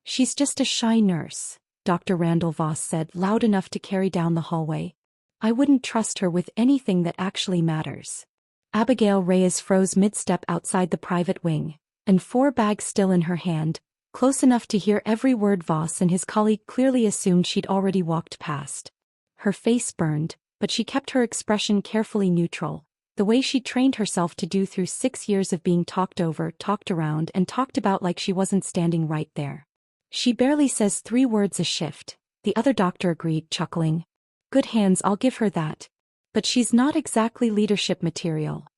She's just a shy nurse, Dr. Randall Voss said loud enough to carry down the hallway. I wouldn't trust her with anything that actually matters. Abigail Reyes froze mid-step outside the private wing, and 4 bags still in her hand, close enough to hear every word Voss and his colleague clearly assumed she'd already walked past. Her face burned, but she kept her expression carefully neutral, the way she'd trained herself to do through 6 years of being talked over, talked around and talked about like she wasn't standing right there. She barely says 3 words a shift, the other doctor agreed, chuckling. Good hands, I'll give her that. But she's not exactly leadership material.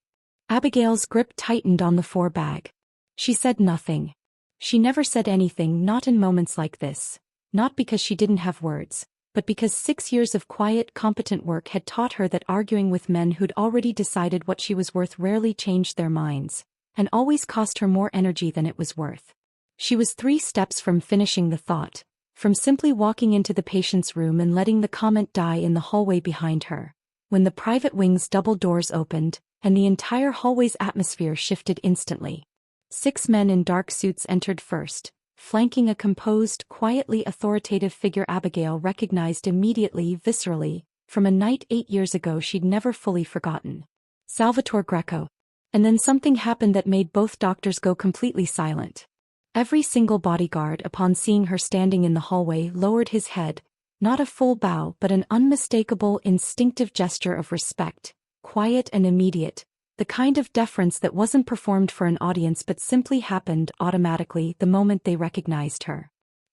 Abigail's grip tightened on the 4 bag. She said nothing. She never said anything, not in moments like this. Not because she didn't have words, but because 6 years of quiet, competent work had taught her that arguing with men who'd already decided what she was worth rarely changed their minds, and always cost her more energy than it was worth. She was 3 steps from finishing the thought, from simply walking into the patient's room and letting the comment die in the hallway behind her, when the private wing's double doors opened, and the entire hallway's atmosphere shifted instantly. 6 men in dark suits entered first, flanking a composed, quietly authoritative figure Abigail recognized immediately, viscerally, from a night 8 years ago she'd never fully forgotten. Salvatore Greco. And then something happened that made both doctors go completely silent. Every single bodyguard, upon seeing her standing in the hallway, lowered his head, not a full bow but an unmistakable, instinctive gesture of respect, quiet and immediate, the kind of deference that wasn't performed for an audience but simply happened automatically the moment they recognized her.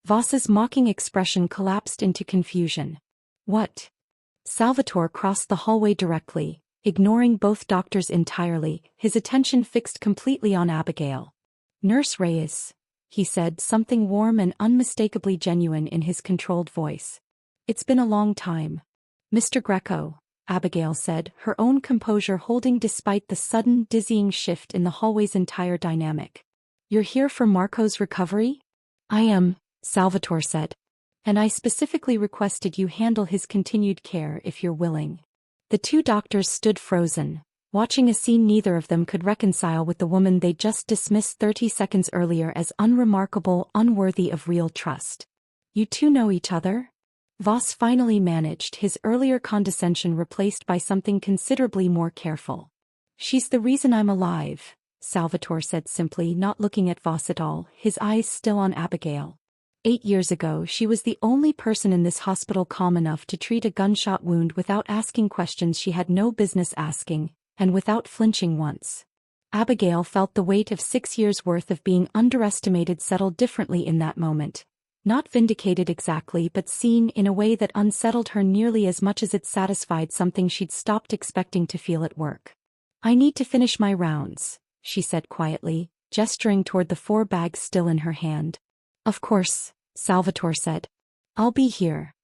Voss's mocking expression collapsed into confusion. What? Salvatore crossed the hallway directly, ignoring both doctors entirely, his attention fixed completely on Abigail. Nurse Reyes, he said, something warm and unmistakably genuine in his controlled voice. It's been a long time. Mr. Greco, Abigail said, her own composure holding despite the sudden, dizzying shift in the hallway's entire dynamic. You're here for Marco's recovery? I am, Salvatore said. And I specifically requested you handle his continued care if you're willing. The 2 doctors stood frozen, watching a scene neither of them could reconcile with the woman they'd just dismissed 30 seconds earlier as unremarkable, unworthy of real trust. You 2 know each other? Voss finally managed, his earlier condescension replaced by something considerably more careful. She's the reason I'm alive, Salvatore said simply, not looking at Voss at all, his eyes still on Abigail. 8 years ago she was the only person in this hospital calm enough to treat a gunshot wound without asking questions she had no business asking, and without flinching once. Abigail felt the weight of 6 years' worth of being underestimated settle differently in that moment. Not vindicated exactly but seen in a way that unsettled her nearly as much as it satisfied something she'd stopped expecting to feel at work. I need to finish my rounds, she said quietly, gesturing toward the 4 bags still in her hand. Of course, Salvatore said. I'll be here.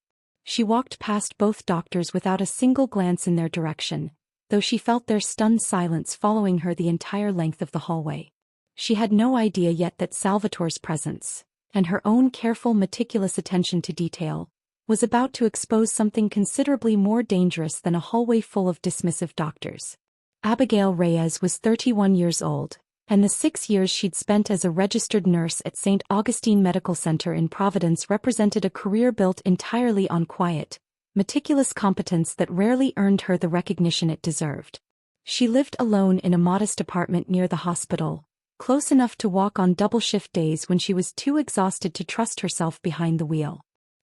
She walked past both doctors without a single glance in their direction, though she felt their stunned silence following her the entire length of the hallway. She had no idea yet that Salvatore's presence, and her own careful, meticulous attention to detail, was about to expose something considerably more dangerous than a hallway full of dismissive doctors. Abigail Reyes was 31 years old, and the 6 years she'd spent as a registered nurse at St. Augustine Medical Center in Providence represented a career built entirely on quiet, meticulous competence that rarely earned her the recognition it deserved. She lived alone in a modest apartment near the hospital, close enough to walk on double-shift days when she was too exhausted to trust herself behind the wheel.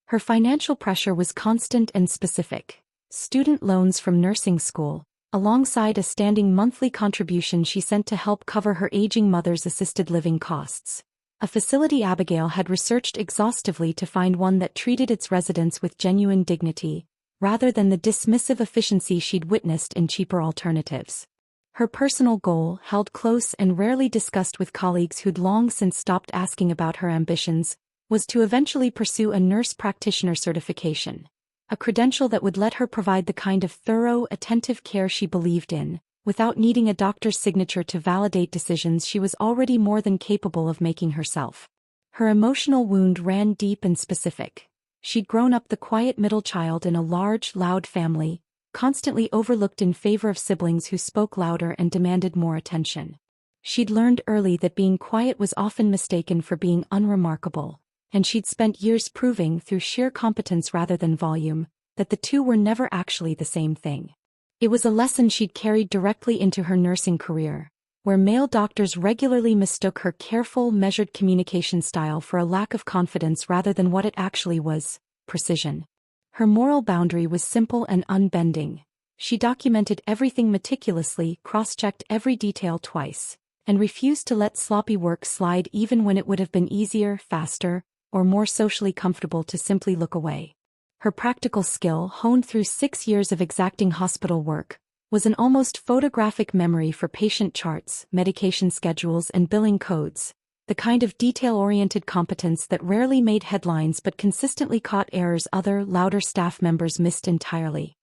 Her financial pressure was constant and specific. Student loans from nursing school, alongside a standing monthly contribution she sent to help cover her aging mother's assisted living costs. A facility Abigail had researched exhaustively to find one that treated its residents with genuine dignity, rather than the dismissive efficiency she'd witnessed in cheaper alternatives. Her personal goal, held close and rarely discussed with colleagues who'd long since stopped asking about her ambitions, was to eventually pursue a nurse practitioner certification, a credential that would let her provide the kind of thorough, attentive care she believed in, without needing a doctor's signature to validate decisions she was already more than capable of making herself. Her emotional wound ran deep and specific. She'd grown up the quiet middle child in a large, loud family, constantly overlooked in favor of siblings who spoke louder and demanded more attention. She'd learned early that being quiet was often mistaken for being unremarkable, and she'd spent years proving through sheer competence rather than volume, that the two were never actually the same thing. It was a lesson she'd carried directly into her nursing career, where male doctors regularly mistook her careful, measured communication style for a lack of confidence rather than what it actually was: precision. Her moral boundary was simple and unbending. She documented everything meticulously, cross-checked every detail twice, and refused to let sloppy work slide even when it would have been easier, faster, or more socially comfortable to simply look away. Her practical skill, honed through 6 years of exacting hospital work, was an almost photographic memory for patient charts, medication schedules, and billing codes, the kind of detail-oriented competence that rarely made headlines but consistently caught errors other, louder staff members missed entirely.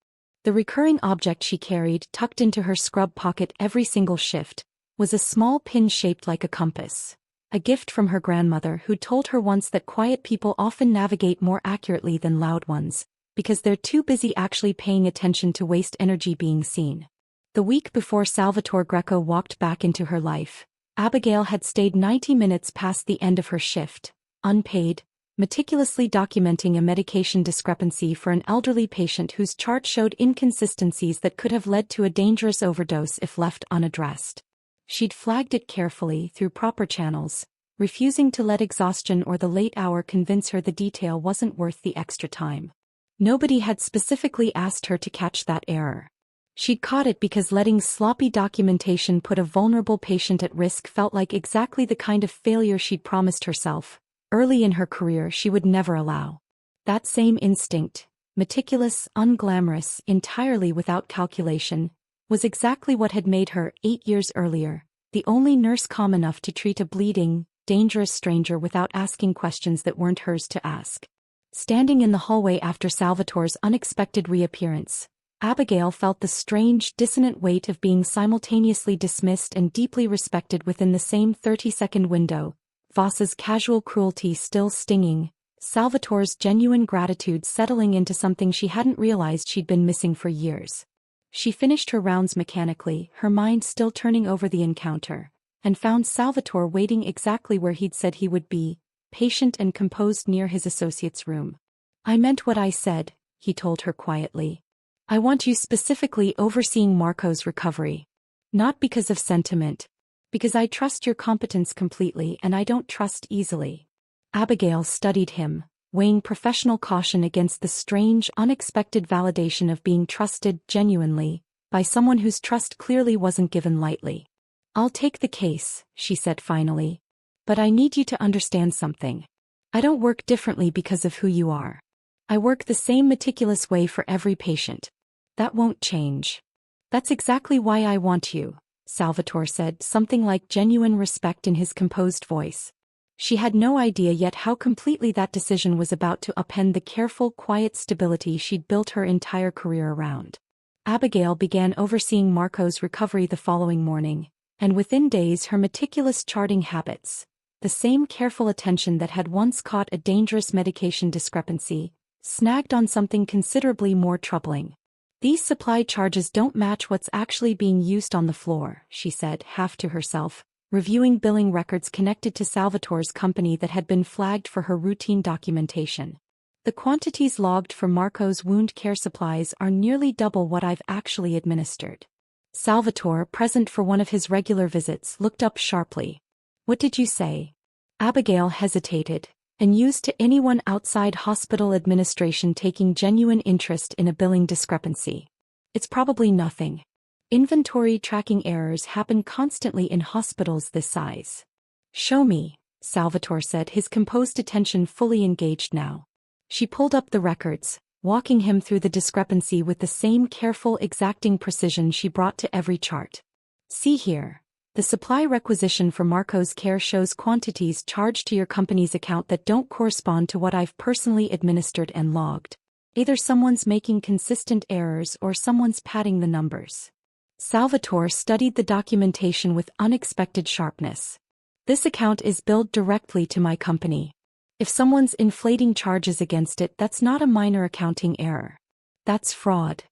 The recurring object she carried, tucked into her scrub pocket every single shift, was a small pin shaped like a compass, a gift from her grandmother who told her once that quiet people often navigate more accurately than loud ones, because they're too busy actually paying attention to waste energy being seen. The week before Salvatore Greco walked back into her life, Abigail had stayed 90 minutes past the end of her shift, unpaid, meticulously documenting a medication discrepancy for an elderly patient whose chart showed inconsistencies that could have led to a dangerous overdose if left unaddressed. She'd flagged it carefully through proper channels, refusing to let exhaustion or the late hour convince her the detail wasn't worth the extra time. Nobody had specifically asked her to catch that error. She'd caught it because letting sloppy documentation put a vulnerable patient at risk felt like exactly the kind of failure she'd promised herself, early in her career, she would never allow. That same instinct, meticulous, unglamorous, entirely without calculation, was exactly what had made her, 8 years earlier, the only nurse calm enough to treat a bleeding, dangerous stranger without asking questions that weren't hers to ask. Standing in the hallway after Salvatore's unexpected reappearance, Abigail felt the strange, dissonant weight of being simultaneously dismissed and deeply respected within the same 30-second window, Voss's casual cruelty still stinging, Salvatore's genuine gratitude settling into something she hadn't realized she'd been missing for years. She finished her rounds mechanically, her mind still turning over the encounter, and found Salvatore waiting exactly where he'd said he would be, patient and composed near his associate's room. "I meant what I said," he told her quietly. "I want you specifically overseeing Marco's recovery. Not because of sentiment. Because I trust your competence completely and I don't trust easily." Abigail studied him, weighing professional caution against the strange, unexpected validation of being trusted genuinely by someone whose trust clearly wasn't given lightly. "I'll take the case," she said finally. "But I need you to understand something. I don't work differently because of who you are. I work the same meticulous way for every patient. That won't change. That's exactly why I want you," Salvatore said, something like genuine respect in his composed voice. She had no idea yet how completely that decision was about to upend the careful, quiet stability she'd built her entire career around. Abigail began overseeing Marco's recovery the following morning, and within days her meticulous charting habits, the same careful attention that had once caught a dangerous medication discrepancy, snagged on something considerably more troubling. "These supply charges don't match what's actually being used on the floor," she said, half to herself, reviewing billing records connected to Salvatore's company that had been flagged for her routine documentation. "The quantities logged for Marco's wound care supplies are nearly double what I've actually administered." Salvatore, present for one of his regular visits, looked up sharply. "What did you say?" Abigail hesitated, unused to anyone outside hospital administration taking genuine interest in a billing discrepancy. "It's probably nothing. Inventory tracking errors happen constantly in hospitals this size." "Show me," Salvatore said, his composed attention fully engaged now. She pulled up the records, walking him through the discrepancy with the same careful, exacting precision she brought to every chart. "See here. The supply requisition for Marco's care shows quantities charged to your company's account that don't correspond to what I've personally administered and logged. Either someone's making consistent errors or someone's padding the numbers." Salvatore studied the documentation with unexpected sharpness. "This account is billed directly to my company. If someone's inflating charges against it, that's not a minor accounting error. That's fraud."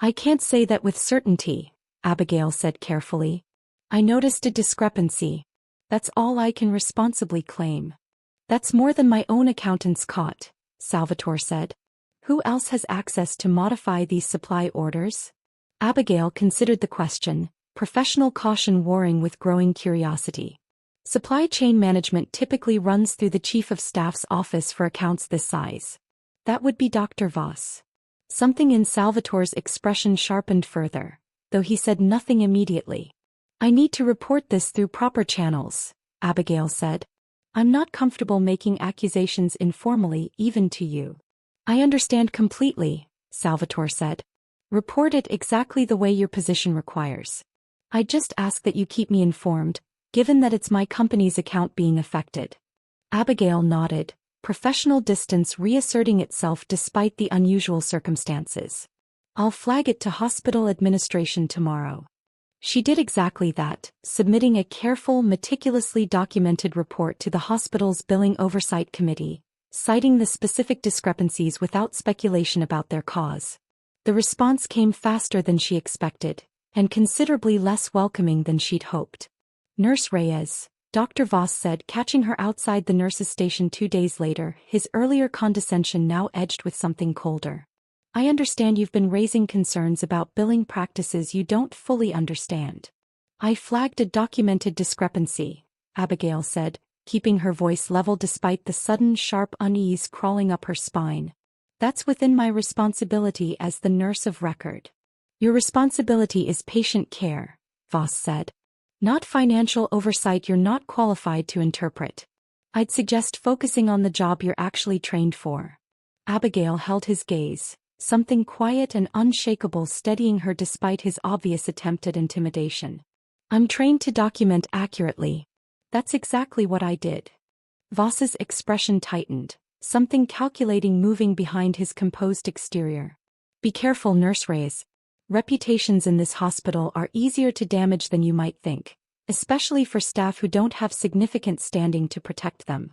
"I can't say that with certainty," Abigail said carefully. "I noticed a discrepancy. That's all I can responsibly claim." That's more than my own accountants caught, Salvatore said. Who else has access to modify these supply orders? Abigail considered the question, professional caution warring with growing curiosity. Supply chain management typically runs through the Chief of Staff's office for accounts this size. That would be Dr. Voss. Something in Salvatore's expression sharpened further, though he said nothing immediately. I need to report this through proper channels, Abigail said. I'm not comfortable making accusations informally even to you. I understand completely, Salvatore said. Report it exactly the way your position requires. I just ask that you keep me informed, given that it's my company's account being affected. Abigail nodded, professional distance reasserting itself despite the unusual circumstances. I'll flag it to hospital administration tomorrow. She did exactly that, submitting a careful, meticulously documented report to the hospital's billing oversight committee, citing the specific discrepancies without speculation about their cause. The response came faster than she expected, and considerably less welcoming than she'd hoped. Nurse Reyes, Dr. Voss said, catching her outside the nurse's station 2 days later, his earlier condescension now edged with something colder. I understand you've been raising concerns about billing practices you don't fully understand. I flagged a documented discrepancy, Abigail said, keeping her voice level despite the sudden sharp unease crawling up her spine. That's within my responsibility as the nurse of record. Your responsibility is patient care, Voss said. Not financial oversight you're not qualified to interpret. I'd suggest focusing on the job you're actually trained for. Abigail held his gaze, something quiet and unshakable steadying her despite his obvious attempt at intimidation. I'm trained to document accurately. That's exactly what I did. Voss's expression tightened, something calculating moving behind his composed exterior. Be careful, Nurse Reyes. Reputations in this hospital are easier to damage than you might think, especially for staff who don't have significant standing to protect them.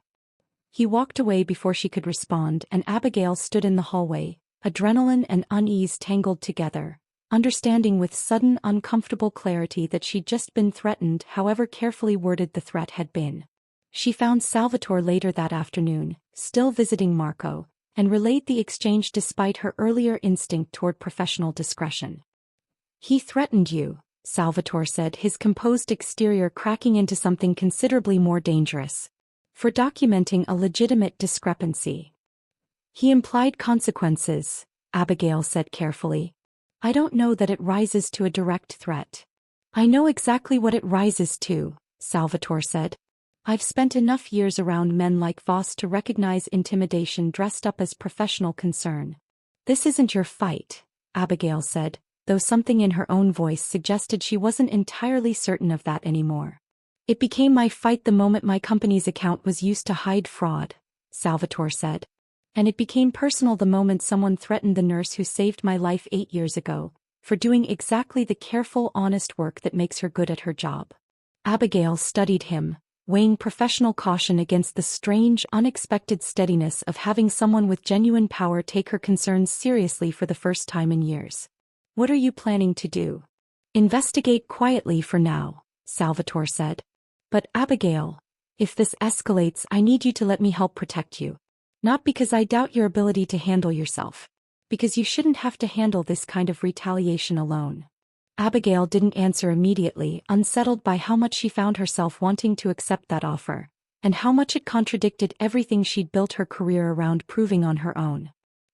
He walked away before she could respond, and Abigail stood in the hallway, adrenaline and unease tangled together, understanding with sudden uncomfortable clarity that she'd just been threatened, however carefully worded the threat had been. She found Salvatore later that afternoon, still visiting Marco, and relayed the exchange despite her earlier instinct toward professional discretion. He threatened you, Salvatore said, his composed exterior cracking into something considerably more dangerous. For documenting a legitimate discrepancy. He implied consequences, Abigail said carefully. I don't know that it rises to a direct threat. I know exactly what it rises to, Salvatore said. I've spent enough years around men like Voss to recognize intimidation dressed up as professional concern. This isn't your fight, Abigail said, though something in her own voice suggested she wasn't entirely certain of that anymore. It became my fight the moment my company's account was used to hide fraud, Salvatore said. And it became personal the moment someone threatened the nurse who saved my life 8 years ago, for doing exactly the careful, honest work that makes her good at her job. Abigail studied him, weighing professional caution against the strange, unexpected steadiness of having someone with genuine power take her concerns seriously for the first time in years. What are you planning to do? Investigate quietly for now, Salvatore said. But Abigail, if this escalates, I need you to let me help protect you. Not because I doubt your ability to handle yourself. Because you shouldn't have to handle this kind of retaliation alone. Abigail didn't answer immediately, unsettled by how much she found herself wanting to accept that offer, and how much it contradicted everything she'd built her career around proving on her own.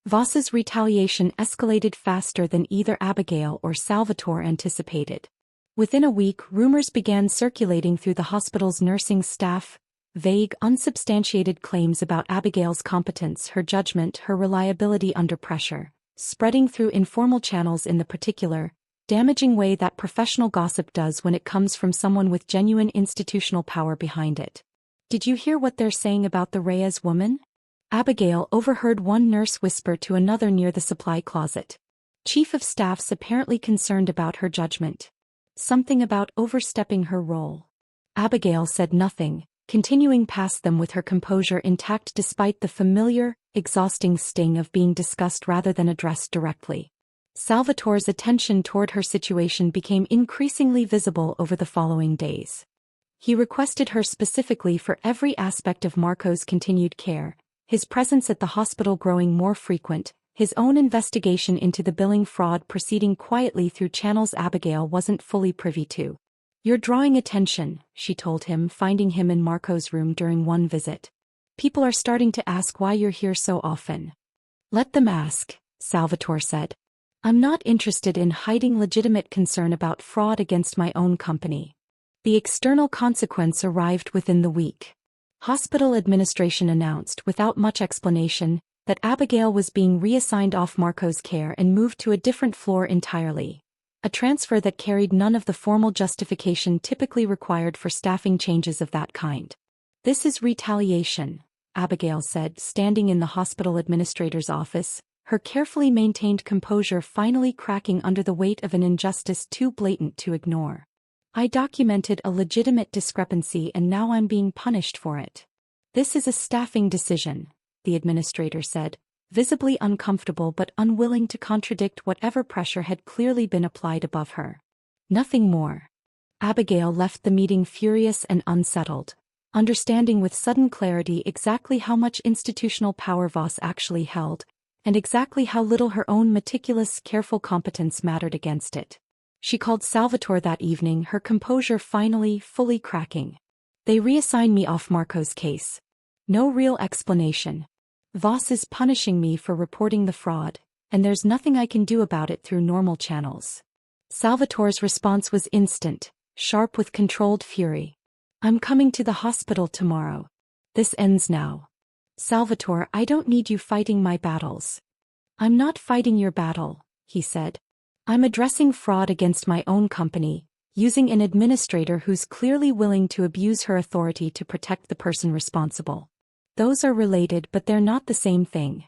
Voss's retaliation escalated faster than either Abigail or Salvatore anticipated. Within a week, rumors began circulating through the hospital's nursing staff, vague, unsubstantiated claims about Abigail's competence, her judgment, her reliability under pressure, spreading through informal channels in the particular, damaging way that professional gossip does when it comes from someone with genuine institutional power behind it. Did you hear what they're saying about the Reyes woman? Abigail overheard one nurse whisper to another near the supply closet. Chief of Staff's apparently concerned about her judgment. Something about overstepping her role. Abigail said nothing, continuing past them with her composure intact despite the familiar, exhausting sting of being discussed rather than addressed directly. Salvatore's attention toward her situation became increasingly visible over the following days. He requested her specifically for every aspect of Marco's continued care, his presence at the hospital growing more frequent, his own investigation into the billing fraud proceeding quietly through channels Abigail wasn't fully privy to. "You're drawing attention," she told him, finding him in Marco's room during one visit. "People are starting to ask why you're here so often." "Let them ask," Salvatore said. "I'm not interested in hiding legitimate concern about fraud against my own company." The external consequence arrived within the week. Hospital administration announced, without much explanation, that Abigail was being reassigned off Marco's care and moved to a different floor entirely. A transfer that carried none of the formal justification typically required for staffing changes of that kind. "This is retaliation," Abigail said, standing in the hospital administrator's office, her carefully maintained composure finally cracking under the weight of an injustice too blatant to ignore. "I documented a legitimate discrepancy and now I'm being punished for it." "This is a staffing decision," the administrator said, visibly uncomfortable but unwilling to contradict whatever pressure had clearly been applied above her. Nothing more. Abigail left the meeting furious and unsettled, understanding with sudden clarity exactly how much institutional power Voss actually held, and exactly how little her own meticulous, careful competence mattered against it. She called Salvatore that evening, her composure finally, fully cracking. "They reassigned me off Marco's case. No real explanation. Voss is punishing me for reporting the fraud, and there's nothing I can do about it through normal channels." Salvatore's response was instant, sharp with controlled fury. "I'm coming to the hospital tomorrow. This ends now. Salvatore, I don't need you fighting my battles." "I'm not fighting your battle," he said. "I'm addressing fraud against my own company, using an administrator who's clearly willing to abuse her authority to protect the person responsible. Those are related, but they're not the same thing."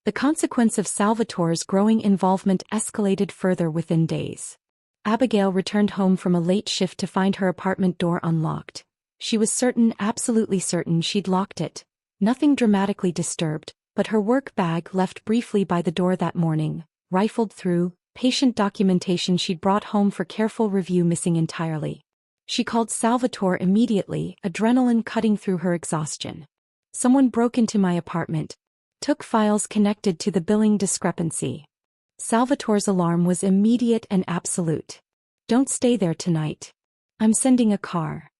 The consequence of Salvatore's growing involvement escalated further within days. Abigail returned home from a late shift to find her apartment door unlocked. She was certain, absolutely certain, she'd locked it. Nothing dramatically disturbed, but her work bag left briefly by the door that morning, rifled through, patient documentation she'd brought home for careful review missing entirely. She called Salvatore immediately, adrenaline cutting through her exhaustion. "Someone broke into my apartment. Took files connected to the billing discrepancy." Salvatore's alarm was immediate and absolute. "Don't stay there tonight. I'm sending a car."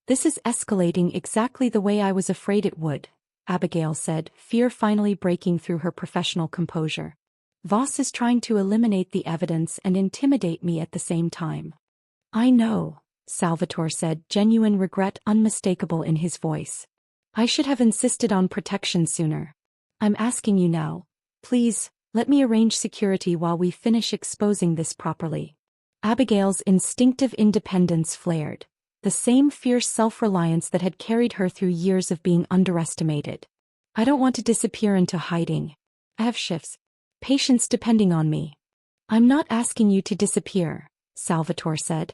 "This is escalating exactly the way I was afraid it would," Abigail said, fear finally breaking through her professional composure. "Voss is trying to eliminate the evidence and intimidate me at the same time." "I know," Salvatore said, genuine regret unmistakable in his voice. "I should have insisted on protection sooner. I'm asking you now, please, let me arrange security while we finish exposing this properly." Abigail's instinctive independence flared, the same fierce self-reliance that had carried her through years of being underestimated. "I don't want to disappear into hiding. I have shifts. Patients depending on me." "I'm not asking you to disappear," Salvatore said.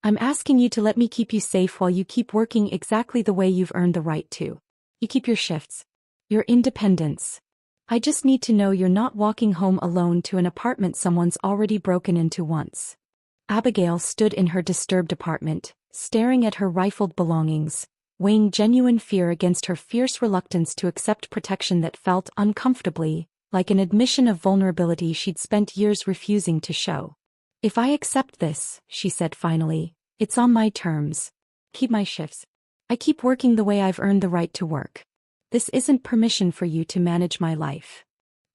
"I'm asking you to let me keep you safe while you keep working exactly the way you've earned the right to. You keep your shifts. Your independence. I just need to know you're not walking home alone to an apartment someone's already broken into once." Abigail stood in her disturbed apartment, staring at her rifled belongings, weighing genuine fear against her fierce reluctance to accept protection that felt uncomfortably like an admission of vulnerability she'd spent years refusing to show. "If I accept this," she said finally, "it's on my terms. Keep my shifts. I keep working the way I've earned the right to work. This isn't permission for you to manage my life."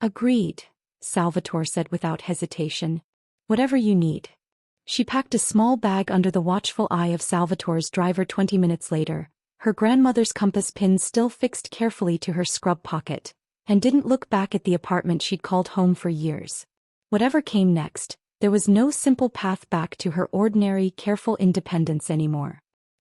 "Agreed," Salvatore said without hesitation. "Whatever you need." She packed a small bag under the watchful eye of Salvatore's driver 20 minutes later, her grandmother's compass pin still fixed carefully to her scrub pocket, and didn't look back at the apartment she'd called home for years. Whatever came next, there was no simple path back to her ordinary, careful independence anymore.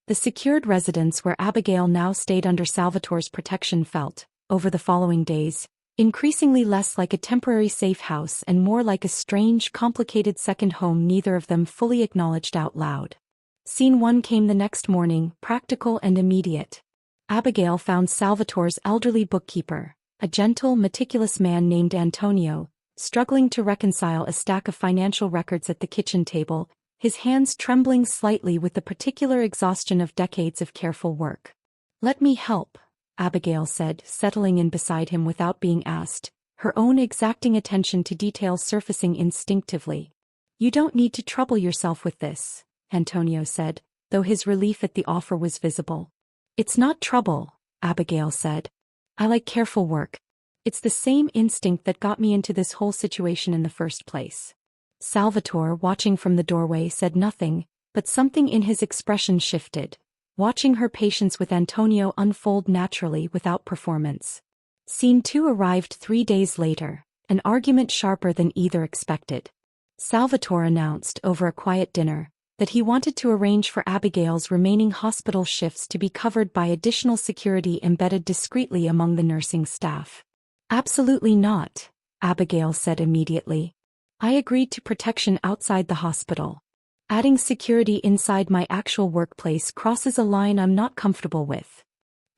The secured residence where Abigail now stayed under Salvatore's protection felt, over the following days, increasingly less like a temporary safe house and more like a strange, complicated second home neither of them fully acknowledged out loud. Scene 1 came the next morning, practical and immediate. Abigail found Salvatore's elderly bookkeeper, a gentle, meticulous man named Antonio, struggling to reconcile a stack of financial records at the kitchen table, his hands trembling slightly with the particular exhaustion of decades of careful work. "Let me help," Abigail said, settling in beside him without being asked, her own exacting attention to detail surfacing instinctively. "You don't need to trouble yourself with this," Antonio said, though his relief at the offer was visible. "It's not trouble," Abigail said. "I like careful work. It's the same instinct that got me into this whole situation in the first place." Salvatore, watching from the doorway, said nothing, but something in his expression shifted, watching her patience with Antonio unfold naturally without performance. Scene 2 arrived 3 days later, an argument sharper than either expected. Salvatore announced, over a quiet dinner, that he wanted to arrange for Abigail's remaining hospital shifts to be covered by additional security embedded discreetly among the nursing staff. "Absolutely not," Abigail said immediately. "I agreed to protection outside the hospital. Adding security inside my actual workplace crosses a line I'm not comfortable with.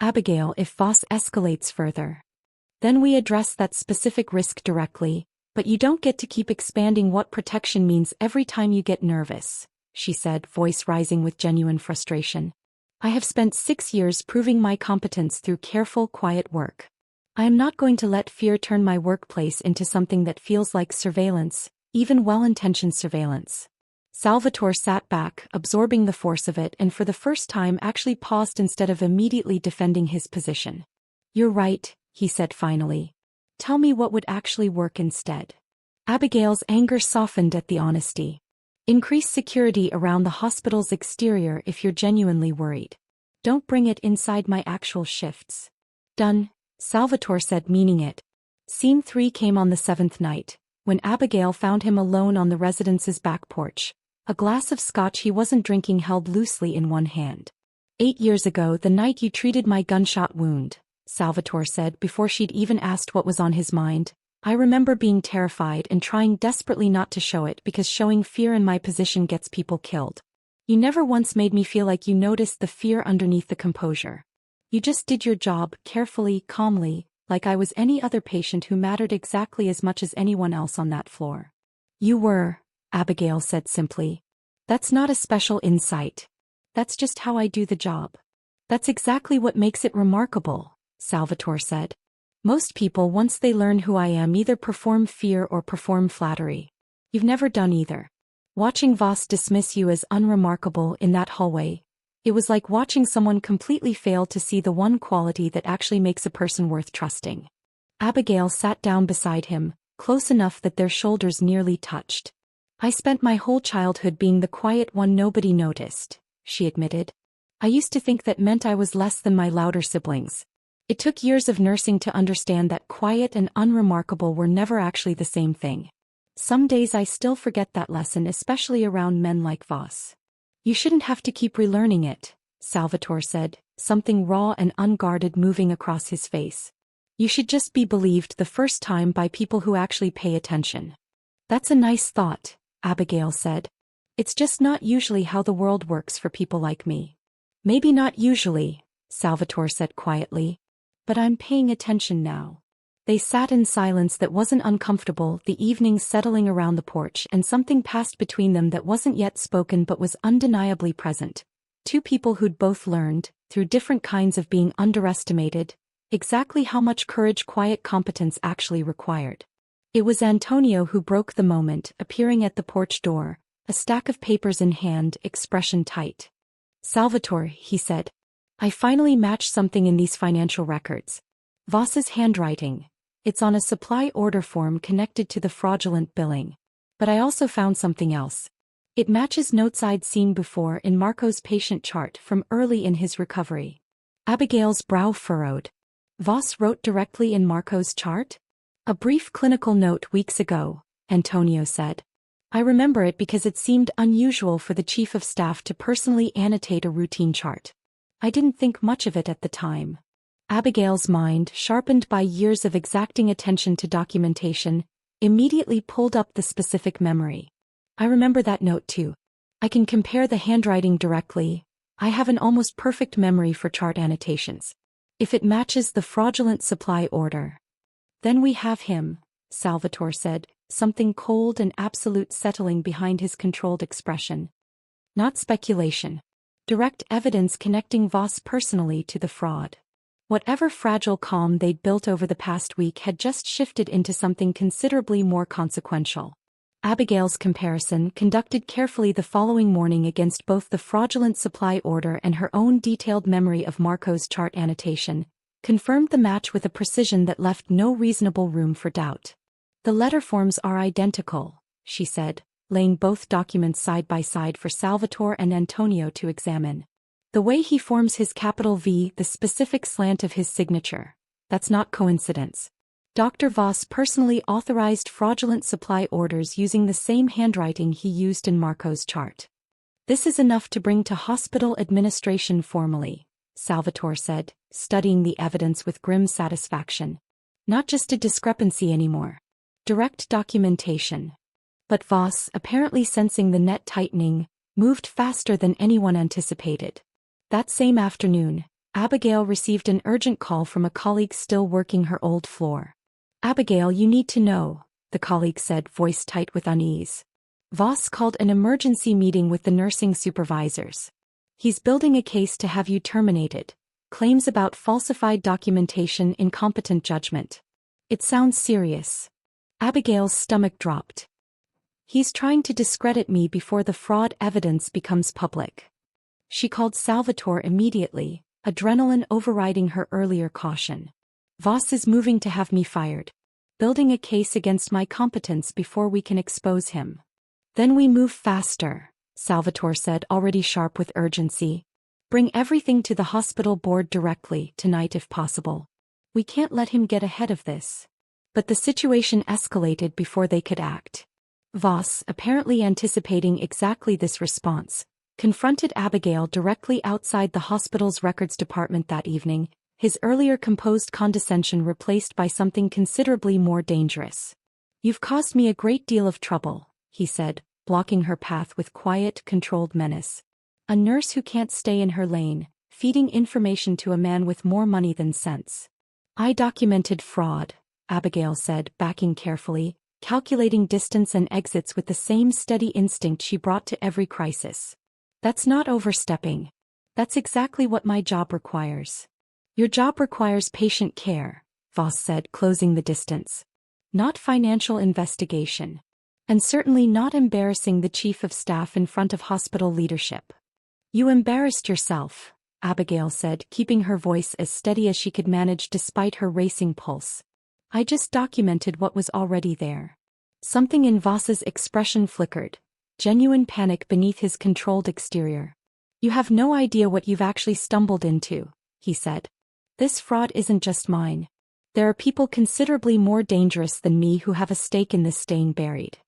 Abigail, if Voss escalates further, then we address that specific risk directly, but you don't get to keep expanding what protection means every time you get nervous," she said, voice rising with genuine frustration. "I have spent 6 years proving my competence through careful, quiet work. I am not going to let fear turn my workplace into something that feels like surveillance, even well-intentioned surveillance." Salvatore sat back, absorbing the force of it, and for the first time actually paused instead of immediately defending his position. "You're right," he said finally. "Tell me what would actually work instead." Abigail's anger softened at the honesty. "Increase security around the hospital's exterior if you're genuinely worried. Don't bring it inside my actual shifts." "Done," Salvatore said, meaning it. Scene 3 came on the 7th night, when Abigail found him alone on the residence's back porch, a glass of scotch he wasn't drinking held loosely in one hand. "8 years ago, the night you treated my gunshot wound," Salvatore said before she'd even asked what was on his mind, "I remember being terrified and trying desperately not to show it because showing fear in my position gets people killed. You never once made me feel like you noticed the fear underneath the composure. You just did your job, carefully, calmly, like I was any other patient who mattered exactly as much as anyone else on that floor." "You were," Abigail said simply. "That's not a special insight. That's just how I do the job." "That's exactly what makes it remarkable," Salvatore said. "Most people, once they learn who I am, either perform fear or perform flattery. You've never done either. Watching Voss dismiss you as unremarkable in that hallway, it was like watching someone completely fail to see the one quality that actually makes a person worth trusting." Abigail sat down beside him, close enough that their shoulders nearly touched. "I spent my whole childhood being the quiet one nobody noticed," she admitted. "I used to think that meant I was less than my louder siblings. It took years of nursing to understand that quiet and unremarkable were never actually the same thing. Some days I still forget that lesson, especially around men like Voss." "You shouldn't have to keep relearning it," Salvatore said, something raw and unguarded moving across his face. "You should just be believed the first time by people who actually pay attention." "That's a nice thought," Abigail said. "It's just not usually how the world works for people like me." "Maybe not usually," Salvatore said quietly. "But I'm paying attention now." They sat in silence that wasn't uncomfortable, the evening settling around the porch, and something passed between them that wasn't yet spoken but was undeniably present. Two people who'd both learned, through different kinds of being underestimated, exactly how much courage quiet competence actually required. It was Antonio who broke the moment, appearing at the porch door, a stack of papers in hand, expression tight. "Salvatore," he said. "I finally matched something in these financial records. Voss's handwriting. It's on a supply order form connected to the fraudulent billing. But I also found something else. It matches notes I'd seen before in Marco's patient chart from early in his recovery." Abigail's brow furrowed. "Voss wrote directly in Marco's chart?" "A brief clinical note weeks ago," Antonio said. "I remember it because it seemed unusual for the chief of staff to personally annotate a routine chart. I didn't think much of it at the time." Abigail's mind, sharpened by years of exacting attention to documentation, immediately pulled up the specific memory. "I remember that note too. I can compare the handwriting directly. I have an almost perfect memory for chart annotations. If it matches the fraudulent supply order, then we have him," Salvatore said, something cold and absolute settling behind his controlled expression. Not speculation. Direct evidence connecting Voss personally to the fraud. Whatever fragile calm they'd built over the past week had just shifted into something considerably more consequential. Abigail's comparison, conducted carefully the following morning against both the fraudulent supply order and her own detailed memory of Marco's chart annotation, confirmed the match with a precision that left no reasonable room for doubt. The letter forms are identical, she said, laying both documents side by side for Salvatore and Antonio to examine. The way he forms his capital V, the specific slant of his signature. That's not coincidence. Dr. Voss personally authorized fraudulent supply orders using the same handwriting he used in Marco's chart. This is enough to bring to hospital administration formally, Salvatore said, studying the evidence with grim satisfaction. Not just a discrepancy anymore. Direct documentation. But Voss, apparently sensing the net tightening, moved faster than anyone anticipated. That same afternoon, Abigail received an urgent call from a colleague still working her old floor. "Abigail, you need to know," the colleague said, voice tight with unease. "Voss called an emergency meeting with the nursing supervisors. He's building a case to have you terminated. Claims about falsified documentation, incompetent judgment. It sounds serious." Abigail's stomach dropped. "He's trying to discredit me before the fraud evidence becomes public." She called Salvatore immediately, adrenaline overriding her earlier caution. "Voss is moving to have me fired. Building a case against my competence before we can expose him." "Then we move faster," Salvatore said, already sharp with urgency. "Bring everything to the hospital board directly, tonight if possible. We can't let him get ahead of this." But the situation escalated before they could act. Voss, apparently anticipating exactly this response, confronted Abigail directly outside the hospital's records department that evening, his earlier composed condescension replaced by something considerably more dangerous. "You've caused me a great deal of trouble," he said, blocking her path with quiet, controlled menace. "A nurse who can't stay in her lane, feeding information to a man with more money than sense." "I documented fraud," Abigail said, backing carefully, calculating distance and exits with the same steady instinct she brought to every crisis. "That's not overstepping. That's exactly what my job requires." "Your job requires patient care," Voss said, closing the distance. "Not financial investigation. And certainly not embarrassing the chief of staff in front of hospital leadership." "You embarrassed yourself," Abigail said, keeping her voice as steady as she could manage despite her racing pulse. "I just documented what was already there." Something in Voss's expression flickered, genuine panic beneath his controlled exterior. "You have no idea what you've actually stumbled into," he said. "This fraud isn't just mine. There are people considerably more dangerous than me who have a stake in this staying buried."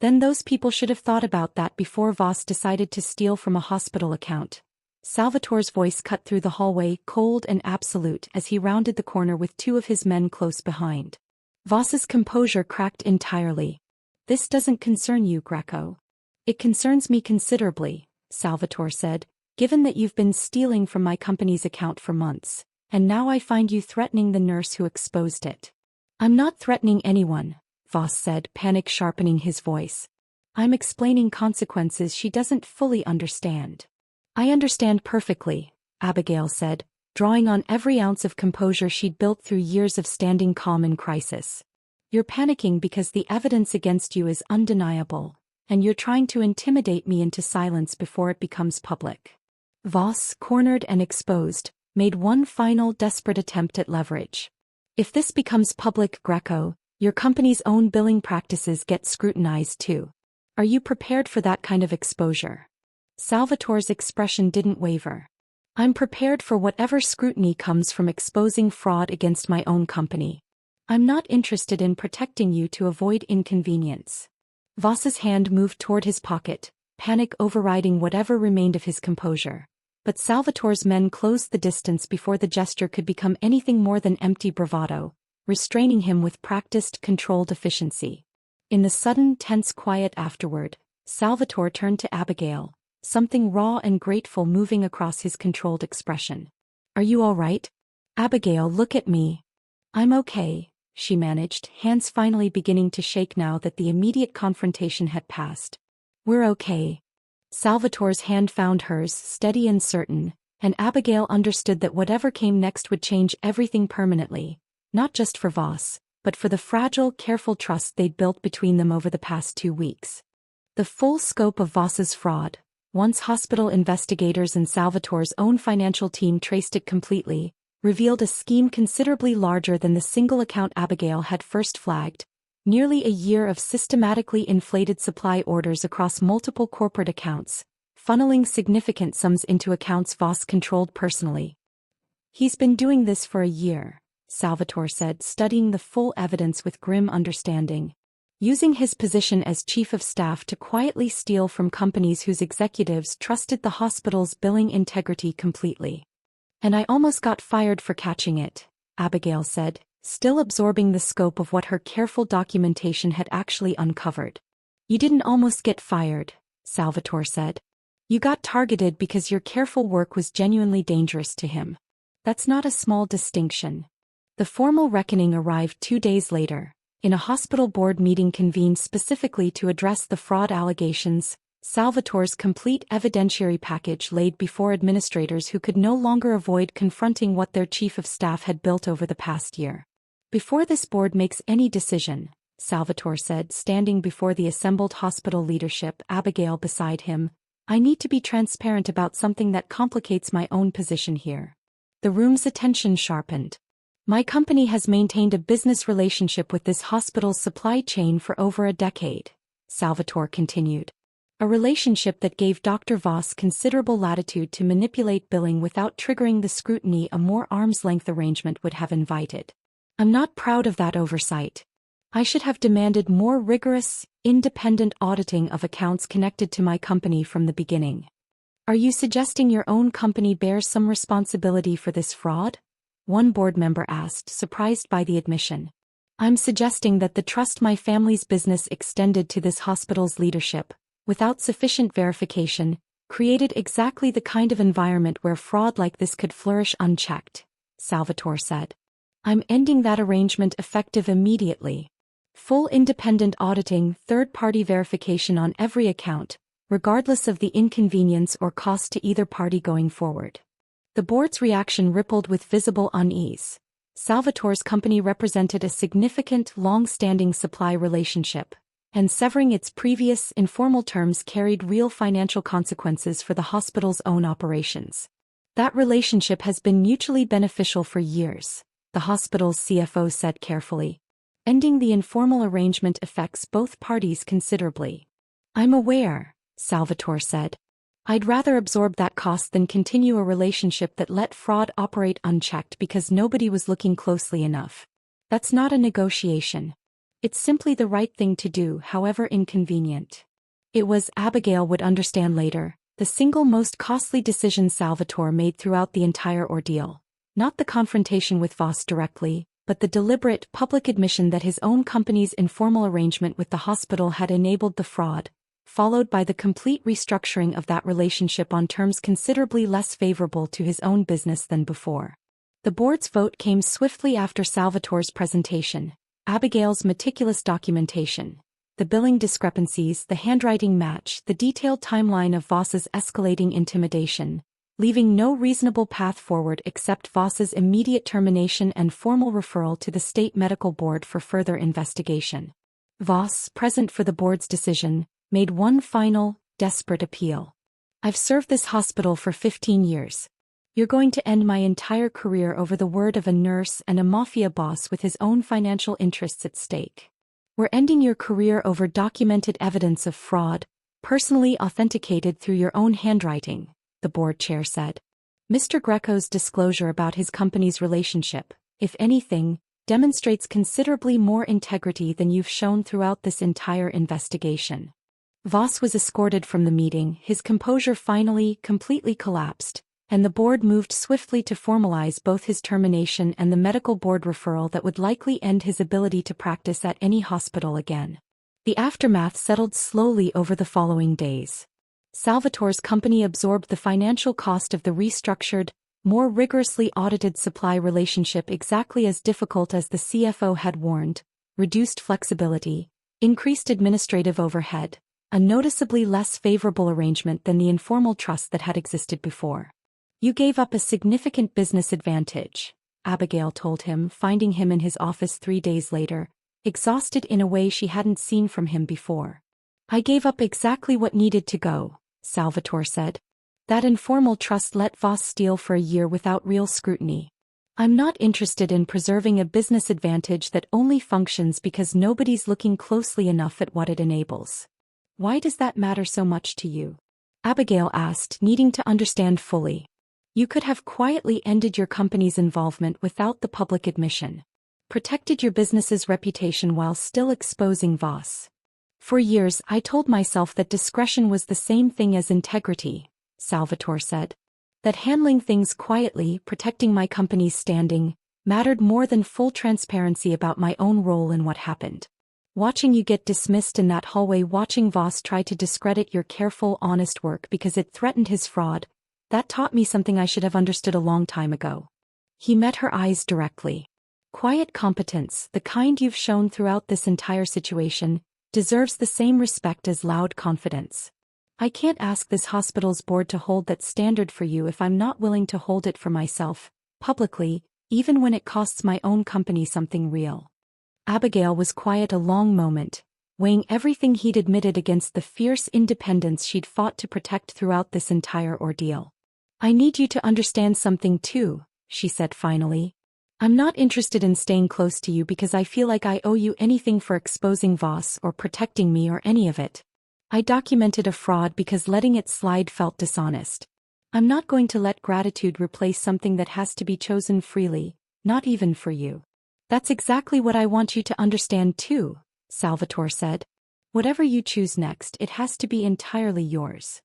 Then those people should have thought about that before Voss decided to steal from a hospital account. Salvatore's voice cut through the hallway, cold and absolute, as he rounded the corner with two of his men close behind. Voss's composure cracked entirely. "This doesn't concern you, Greco." "It concerns me considerably," Salvatore said, "given that you've been stealing from my company's account for months. And now I find you threatening the nurse who exposed it." "I'm not threatening anyone," Voss said, panic sharpening his voice. "I'm explaining consequences she doesn't fully understand." "I understand perfectly," Abigail said, drawing on every ounce of composure she'd built through years of standing calm in crisis. "You're panicking because the evidence against you is undeniable, and you're trying to intimidate me into silence before it becomes public." Voss, cornered and exposed, made one final desperate attempt at leverage. "If this becomes public, Greco, your company's own billing practices get scrutinized too. Are you prepared for that kind of exposure?" Salvatore's expression didn't waver. "I'm prepared for whatever scrutiny comes from exposing fraud against my own company. I'm not interested in protecting you to avoid inconvenience." Voss's hand moved toward his pocket, panic overriding whatever remained of his composure. But Salvatore's men closed the distance before the gesture could become anything more than empty bravado, restraining him with practiced, controlled efficiency. In the sudden, tense quiet afterward, Salvatore turned to Abigail, something raw and grateful moving across his controlled expression. "Are you all right?" "Abigail, look at me." "I'm okay," she managed, hands finally beginning to shake now that the immediate confrontation had passed. "We're okay." Salvatore's hand found hers, steady and certain, and Abigail understood that whatever came next would change everything permanently, not just for Voss, but for the fragile, careful trust they'd built between them over the past 2 weeks. The full scope of Voss's fraud, once hospital investigators and Salvatore's own financial team traced it completely, revealed a scheme considerably larger than the single account Abigail had first flagged. Nearly a year of systematically inflated supply orders across multiple corporate accounts, funneling significant sums into accounts Voss controlled personally. "He's been doing this for a year," Salvatore said, studying the full evidence with grim understanding. "Using his position as chief of staff to quietly steal from companies whose executives trusted the hospital's billing integrity completely. And I almost got fired for catching it," Abigail said, still absorbing the scope of what her careful documentation had actually uncovered. "You didn't almost get fired," Salvatore said. "You got targeted because your careful work was genuinely dangerous to him. That's not a small distinction." The formal reckoning arrived 2 days later, in a hospital board meeting convened specifically to address the fraud allegations. Salvatore's complete evidentiary package laid before administrators who could no longer avoid confronting what their chief of staff had built over the past year. "Before this board makes any decision," Salvatore said, standing before the assembled hospital leadership, Abigail beside him, "I need to be transparent about something that complicates my own position here." The room's attention sharpened. "My company has maintained a business relationship with this hospital's supply chain for over a decade," Salvatore continued. "A relationship that gave Dr. Voss considerable latitude to manipulate billing without triggering the scrutiny a more arm's-length arrangement would have invited. I'm not proud of that oversight. I should have demanded more rigorous, independent auditing of accounts connected to my company from the beginning." "Are you suggesting your own company bears some responsibility for this fraud?" one board member asked, surprised by the admission. "I'm suggesting that the trust my family's business extended to this hospital's leadership, without sufficient verification, created exactly the kind of environment where fraud like this could flourish unchecked," Salvatore said. "I'm ending that arrangement effective immediately. Full independent auditing, third-party verification on every account, regardless of the inconvenience or cost to either party going forward." The board's reaction rippled with visible unease. Salvatore's company represented a significant, long-standing supply relationship, and severing its previous, informal terms carried real financial consequences for the hospital's own operations. "That relationship has been mutually beneficial for years," the hospital's CFO said carefully. "Ending the informal arrangement affects both parties considerably." "I'm aware," Salvatore said. "I'd rather absorb that cost than continue a relationship that let fraud operate unchecked because nobody was looking closely enough. That's not a negotiation. It's simply the right thing to do, however inconvenient." It was, Abigail would understand later, the single most costly decision Salvatore made throughout the entire ordeal. Not the confrontation with Voss directly, but the deliberate, public admission that his own company's informal arrangement with the hospital had enabled the fraud, followed by the complete restructuring of that relationship on terms considerably less favorable to his own business than before. The board's vote came swiftly after Salvatore's presentation. Abigail's meticulous documentation, the billing discrepancies, the handwriting match, the detailed timeline of Voss's escalating intimidation, leaving no reasonable path forward except Voss's immediate termination and formal referral to the state medical board for further investigation. Voss, present for the board's decision, made one final, desperate appeal. "I've served this hospital for 15 years. You're going to end my entire career over the word of a nurse and a mafia boss with his own financial interests at stake. We're ending your career over documented evidence of fraud, personally authenticated through your own handwriting," the board chair said. "Mr. Greco's disclosure about his company's relationship, if anything, demonstrates considerably more integrity than you've shown throughout this entire investigation." Voss was escorted from the meeting, his composure finally, completely collapsed, and the board moved swiftly to formalize both his termination and the medical board referral that would likely end his ability to practice at any hospital again. The aftermath settled slowly over the following days. Salvatore's company absorbed the financial cost of the restructured, more rigorously audited supply relationship exactly as difficult as the CFO had warned, reduced flexibility, increased administrative overhead, a noticeably less favorable arrangement than the informal trust that had existed before. You gave up a significant business advantage, Abigail told him, finding him in his office 3 days later, exhausted in a way she hadn't seen from him before. I gave up exactly what needed to go, Salvatore said. That informal trust let Voss steal for a year without real scrutiny. I'm not interested in preserving a business advantage that only functions because nobody's looking closely enough at what it enables. Why does that matter so much to you? Abigail asked, needing to understand fully. You could have quietly ended your company's involvement without the public admission. Protected your business's reputation while still exposing Voss. For years I told myself that discretion was the same thing as integrity, Salvatore said. That handling things quietly, protecting my company's standing, mattered more than full transparency about my own role in what happened. Watching you get dismissed in that hallway, watching Voss try to discredit your careful, honest work because it threatened his fraud, that taught me something I should have understood a long time ago. He met her eyes directly. Quiet competence, the kind you've shown throughout this entire situation, deserves the same respect as loud confidence. I can't ask this hospital's board to hold that standard for you if I'm not willing to hold it for myself, publicly, even when it costs my own company something real. Abigail was quiet a long moment, weighing everything he'd admitted against the fierce independence she'd fought to protect throughout this entire ordeal. I need you to understand something too, she said finally. I'm not interested in staying close to you because I feel like I owe you anything for exposing Voss or protecting me or any of it. I documented a fraud because letting it slide felt dishonest. I'm not going to let gratitude replace something that has to be chosen freely, not even for you. That's exactly what I want you to understand too, Salvatore said. Whatever you choose next, it has to be entirely yours.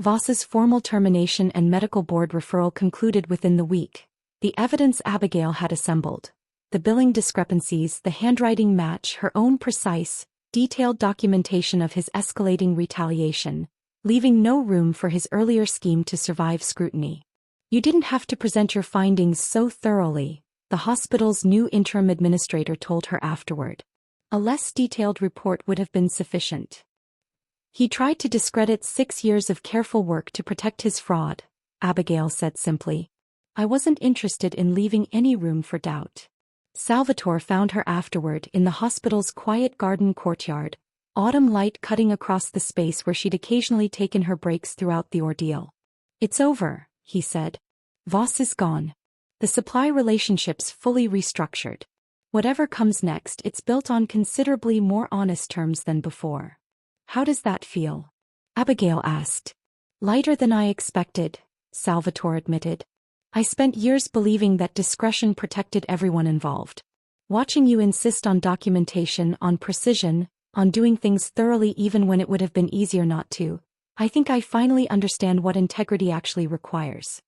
Voss's formal termination and medical board referral concluded within the week. The evidence Abigail had assembled, the billing discrepancies, the handwriting match, her own precise, detailed documentation of his escalating retaliation, leaving no room for his earlier scheme to survive scrutiny. You didn't have to present your findings so thoroughly, the hospital's new interim administrator told her afterward. A less detailed report would have been sufficient. He tried to discredit 6 years of careful work to protect his fraud, Abigail said simply. I wasn't interested in leaving any room for doubt. Salvatore found her afterward in the hospital's quiet garden courtyard, autumn light cutting across the space where she'd occasionally taken her breaks throughout the ordeal. It's over, he said. Voss is gone. The supply relationship's fully restructured. Whatever comes next, it's built on considerably more honest terms than before. How does that feel? Abigail asked. Lighter than I expected, Salvatore admitted. I spent years believing that discretion protected everyone involved. Watching you insist on documentation, on precision, on doing things thoroughly even when it would have been easier not to, I think I finally understand what integrity actually requires.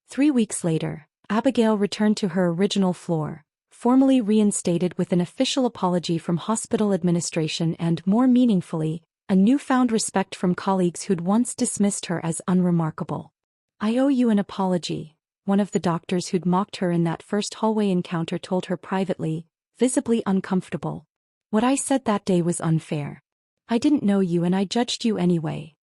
3 weeks later, Abigail returned to her original floor, formally reinstated with an official apology from hospital administration and, more meaningfully, a newfound respect from colleagues who'd once dismissed her as unremarkable. I owe you an apology, one of the doctors who'd mocked her in that first hallway encounter told her privately, visibly uncomfortable. What I said that day was unfair. I didn't know you and I judged you anyway.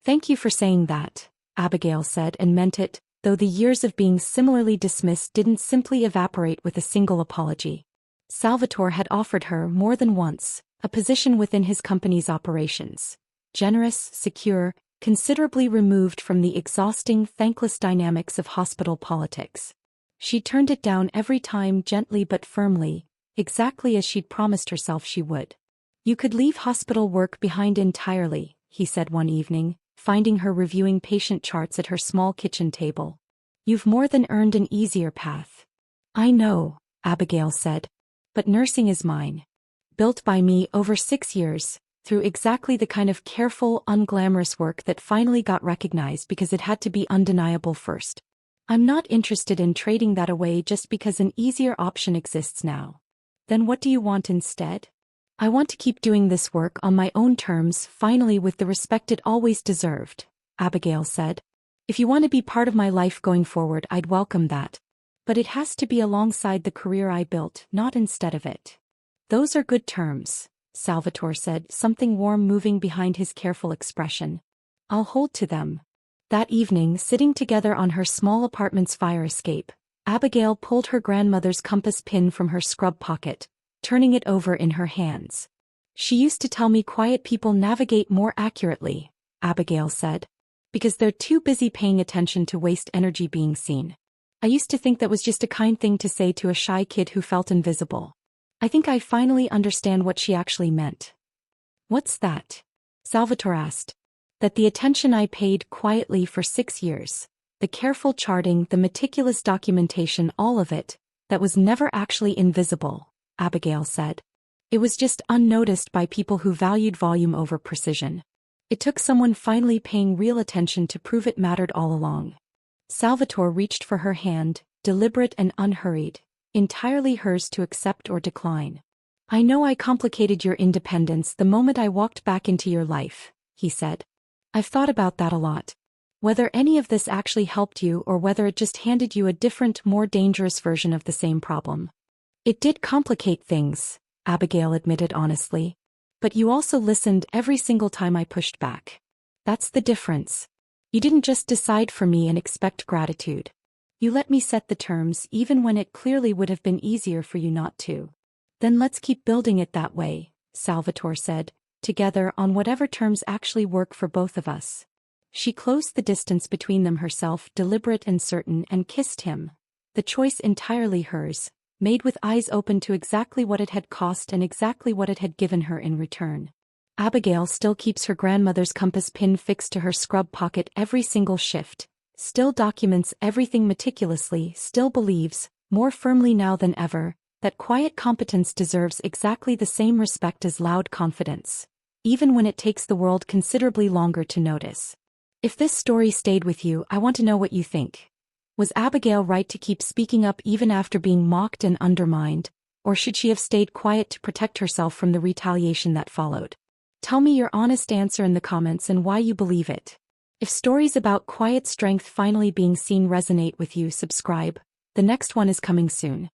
Thank you for saying that, Abigail said, and meant it, though the years of being similarly dismissed didn't simply evaporate with a single apology. Salvatore had offered her, more than once, a position within his company's operations. Generous, secure, considerably removed from the exhausting, thankless dynamics of hospital politics. She turned it down every time, gently but firmly, exactly as she'd promised herself she would. You could leave hospital work behind entirely, he said one evening, finding her reviewing patient charts at her small kitchen table. You've more than earned an easier path. I know, Abigail said. But nursing is mine. Built by me over 6 years, through exactly the kind of careful, unglamorous work that finally got recognized because it had to be undeniable first. I'm not interested in trading that away just because an easier option exists now. Then what do you want instead? I want to keep doing this work on my own terms, finally with the respect it always deserved, Abigail said. If you want to be part of my life going forward, I'd welcome that. But it has to be alongside the career I built, not instead of it. Those are good terms, Salvatore said, something warm moving behind his careful expression. I'll hold to them. That evening, sitting together on her small apartment's fire escape, Abigail pulled her grandmother's compass pin from her scrub pocket, turning it over in her hands. She used to tell me quiet people navigate more accurately, Abigail said. Because they're too busy paying attention to waste energy being seen. I used to think that was just a kind thing to say to a shy kid who felt invisible. I think I finally understand what she actually meant. What's that? Salvatore asked. That the attention I paid quietly for 6 years, the careful charting, the meticulous documentation, all of it, that was never actually invisible, Abigail said. It was just unnoticed by people who valued volume over precision. It took someone finally paying real attention to prove it mattered all along. Salvatore reached for her hand, deliberate and unhurried, entirely hers to accept or decline. I know I complicated your independence the moment I walked back into your life, he said. I've thought about that a lot. Whether any of this actually helped you or whether it just handed you a different, more dangerous version of the same problem. It did complicate things, Abigail admitted honestly. But you also listened every single time I pushed back. That's the difference. You didn't just decide for me and expect gratitude. You let me set the terms even when it clearly would have been easier for you not to. Then let's keep building it that way, Salvatore said, together on whatever terms actually work for both of us. She closed the distance between them herself, deliberate and certain, and kissed him. The choice entirely hers, made with eyes open to exactly what it had cost and exactly what it had given her in return. Abigail still keeps her grandmother's compass pin fixed to her scrub pocket every single shift, still documents everything meticulously, still believes, more firmly now than ever, that quiet competence deserves exactly the same respect as loud confidence, even when it takes the world considerably longer to notice. If this story stayed with you, I want to know what you think. Was Abigail right to keep speaking up even after being mocked and undermined, or should she have stayed quiet to protect herself from the retaliation that followed? Tell me your honest answer in the comments and why you believe it. If stories about quiet strength finally being seen resonate with you, subscribe. The next one is coming soon.